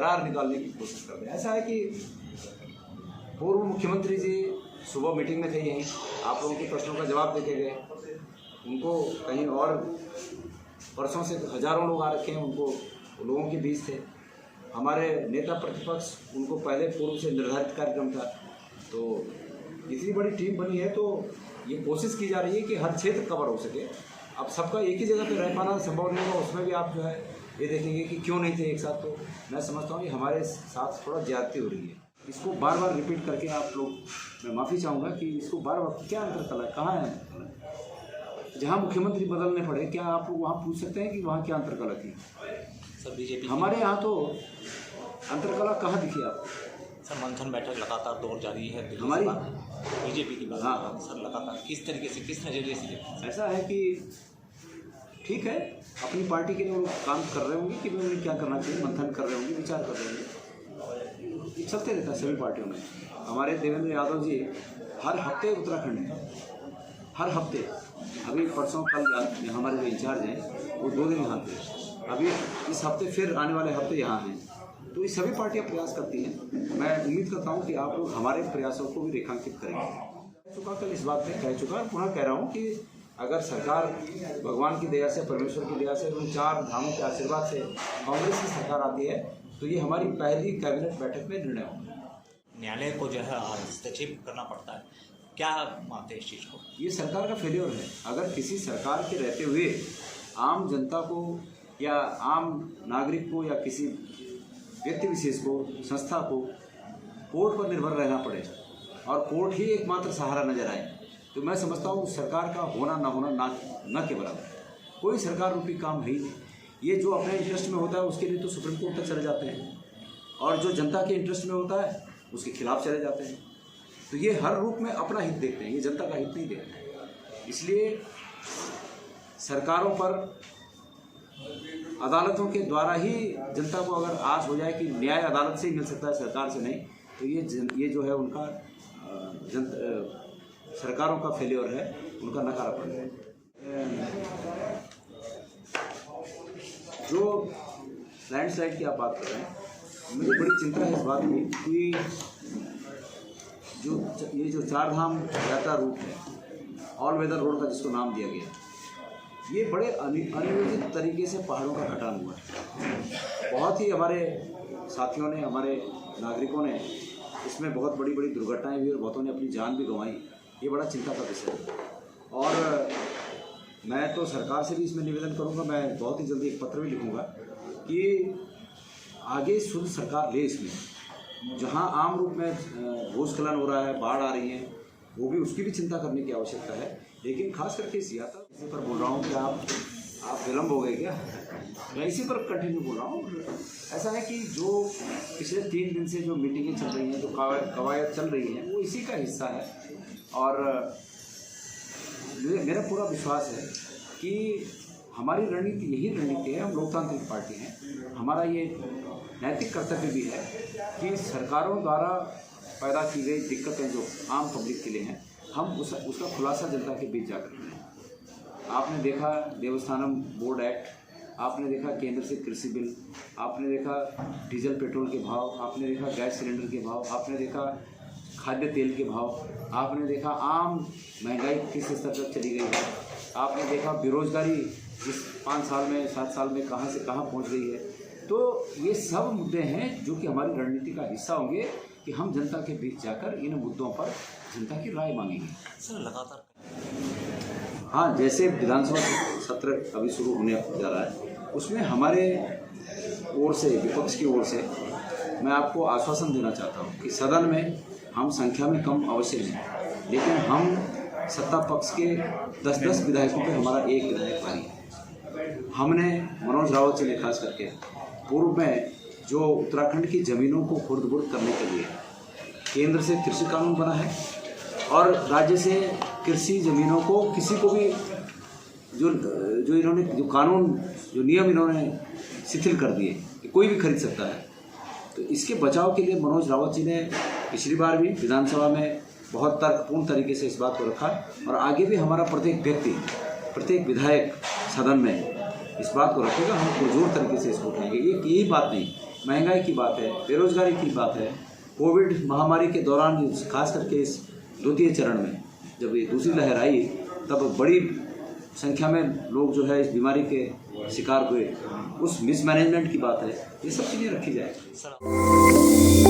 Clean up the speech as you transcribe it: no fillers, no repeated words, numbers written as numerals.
दरार निकालने की कोशिश कर रहे हैं। ऐसा है कि पूर्व मुख्यमंत्री जी सुबह मीटिंग में थे यहीं, आप लोगों के प्रश्नों का जवाब देके गए। उनको कहीं और परसों से हजारों लोग आ रखे हैं, उनको लोगों के बीच थे। हमारे नेता प्रतिपक्ष, उनको पहले पूर्व से निर्धारित कार्यक्रम था। तो इतनी बड़ी टीम बनी है, तो ये कोशिश की जा रही है कि हर क्षेत्र कवर हो सके। अब सबका एक ही जगह पे रह पाना संभव नहीं होगा, उसमें भी आप जो है ये देखेंगे कि क्यों नहीं थे एक साथ। तो मैं समझता हूँ कि हमारे साथ थोड़ा ज्यादती हो रही है। इसको बार बार रिपीट करके आप लोग, मैं माफ़ी चाहूँगा कि इसको बार बार क्या अंतर कला कहाँ है। जहाँ मुख्यमंत्री बदलने पड़े, क्या आप लोग वहाँ पूछ सकते हैं कि वहाँ क्या अंतर कला थी? सर बीजेपी हमारे यहाँ तो अंतर कला कहाँ दिखी आप? सर मंथन बैठक लगातार दौर जारी है हमारी बीजेपी की बात। हाँ सर लगातार किस तरीके से, किस नज़रिए से देखते हैं? ऐसा है कि ठीक है, अपनी पार्टी के लिए वो काम कर रहे होंगे कि उन्हें क्या करना चाहिए, मंथन कर रहे होंगे, विचार कर रहे होंगे। ये चलते रहता है सभी पार्टियों में। हमारे देवेंद्र यादव जी हर हफ्ते उत्तराखंड में, हर हफ्ते, अभी परसों कल हमारे जो इंचार्ज हैं वो 2 दिन यहाँ थे, अभी इस हफ्ते फिर आने वाले हफ्ते यहाँ हैं। तो ये सभी पार्टियाँ प्रयास करती हैं। मैं उम्मीद करता हूँ कि आप लोग हमारे प्रयासों को भी रेखांकित करेंगे। कह चुका, कल इस बात में कह चुका, पुनः कह रहा हूँ कि अगर सरकार भगवान की दया से, परमेश्वर की दया से, उन 4 धामों के आशीर्वाद से कांग्रेस की सरकार आती है, तो ये हमारी पहली कैबिनेट बैठक में निर्णय होगा। न्यायालय को जो है हस्तक्षेप करना पड़ता है, क्या मानते हैं इस चीज़ को? ये सरकार का फेलियर है। अगर किसी सरकार के रहते हुए आम जनता को या आम नागरिक को या किसी व्यक्ति विशेष को, संस्था को कोर्ट पर निर्भर रहना पड़े और कोर्ट ही एकमात्र सहारा नजर आए, तो मैं समझता हूँ सरकार का होना ना होना ना के बराबर। कोई सरकार रूपी काम है ही नहीं। ये जो अपने इंटरेस्ट में होता है उसके लिए तो सुप्रीम कोर्ट तक चले जाते हैं, और जो जनता के इंटरेस्ट में होता है उसके खिलाफ चले जाते हैं। तो ये हर रूप में अपना हित देखते हैं, ये जनता का हित नहीं देखते हैं। इसलिए सरकारों पर अदालतों के द्वारा ही जनता को अगर आस हो जाए कि न्याय अदालत से ही मिल सकता है, सरकार से नहीं, तो ये जो है उनका सरकारों का फेलियर है, उनका नकारापन है। जो लैंडस्लाइड की आप बात कर रहे हैं, मुझे बड़ी चिंता है इस बात की कि ये जो 4 धाम यात्रा रूट है, ऑल वेदर रोड का जिसको नाम दिया गया, ये बड़े अनियोजित तरीके से पहाड़ों का कटान हुआ है। बहुत ही हमारे साथियों ने, हमारे नागरिकों ने इसमें बहुत बड़ी बड़ी दुर्घटनाएं हुई और बहुतों ने अपनी जान भी गंवाई। ये बड़ा चिंता का विषय है, और मैं तो सरकार से भी इसमें निवेदन करूंगा, मैं बहुत ही जल्दी एक पत्र भी लिखूंगा कि आगे शुद्ध सरकार ले। इसमें जहां आम रूप में भूस्खलन हो रहा है, बाढ़ आ रही है, वो भी, उसकी भी चिंता करने की आवश्यकता है। लेकिन खास करके इस यात्रा इसी पर बोल रहा हूँ कि आप विलम्ब हो गए क्या? मैं इसी पर कंटिन्यू बोल रहा हूँ। ऐसा है कि जो पिछले 3 दिन से जो मीटिंगें चल रही हैं, जो कवायद चल रही हैं, वो इसी का हिस्सा है। और मेरा पूरा विश्वास है कि हमारी रणनीति यही रणनीति है। हम लोकतांत्रिक पार्टी हैं, हमारा ये नैतिक कर्तव्य भी है कि सरकारों द्वारा पैदा की गई दिक्कतें जो आम पब्लिक के लिए हैं, हम उसका खुलासा जनता के बीच जाकर करें। आपने देखा देवस्थानम बोर्ड एक्ट, आपने देखा केंद्र से कृषि बिल, आपने देखा डीजल पेट्रोल के भाव, आपने देखा गैस सिलेंडर के भाव, आपने देखा खाद्य तेल के भाव, आपने देखा आम महंगाई किस स्तर तक चली गई है, आपने देखा बेरोजगारी इस 5 साल में 7 साल में कहाँ से कहाँ पहुँच गई है। तो ये सब मुद्दे हैं जो कि हमारी रणनीति का हिस्सा होंगे कि हम जनता के बीच जाकर इन मुद्दों पर जनता की राय मांगेंगे। सर लगातार हाँ, जैसे विधानसभा सत्र अभी शुरू होने जा रहा है, उसमें हमारे ओर से, विपक्ष की ओर से मैं आपको आश्वासन देना चाहता हूँ कि सदन में हम संख्या में कम अवश्य हैं, लेकिन हम सत्ता पक्ष के 10-10 विधायकों पे हमारा एक विधायक भारी है। हमने मनोज रावत जी ने खास करके पूर्व में जो उत्तराखंड की ज़मीनों को खुर्द-बुर्द करने के लिए केंद्र से कृषि कानून बना है, और राज्य से कृषि ज़मीनों को किसी को भी जो इन्होंने जो कानून, जो नियम इन्होंने शिथिल कर दिए कि कोई भी खरीद सकता है। तो इसके बचाव के लिए मनोज रावत जी ने पिछली बार भी विधानसभा में बहुत तर्कपूर्ण तरीके से इस बात को रखा, और आगे भी हमारा प्रत्येक व्यक्ति, प्रत्येक विधायक सदन में इस बात को रखेगा। हम पुरजोर तरीके से इसको उठाएंगे। यही बात नहीं, महंगाई की बात है, बेरोजगारी की बात है, कोविड महामारी के दौरान खास करके इस द्वितीय चरण में जब ये दूसरी लहर आई तब बड़ी संख्या में लोग जो है इस बीमारी के शिकार हुए, उस मिसमैनेजमेंट की बात है, ये सब चीज़ें रखी जाए। सर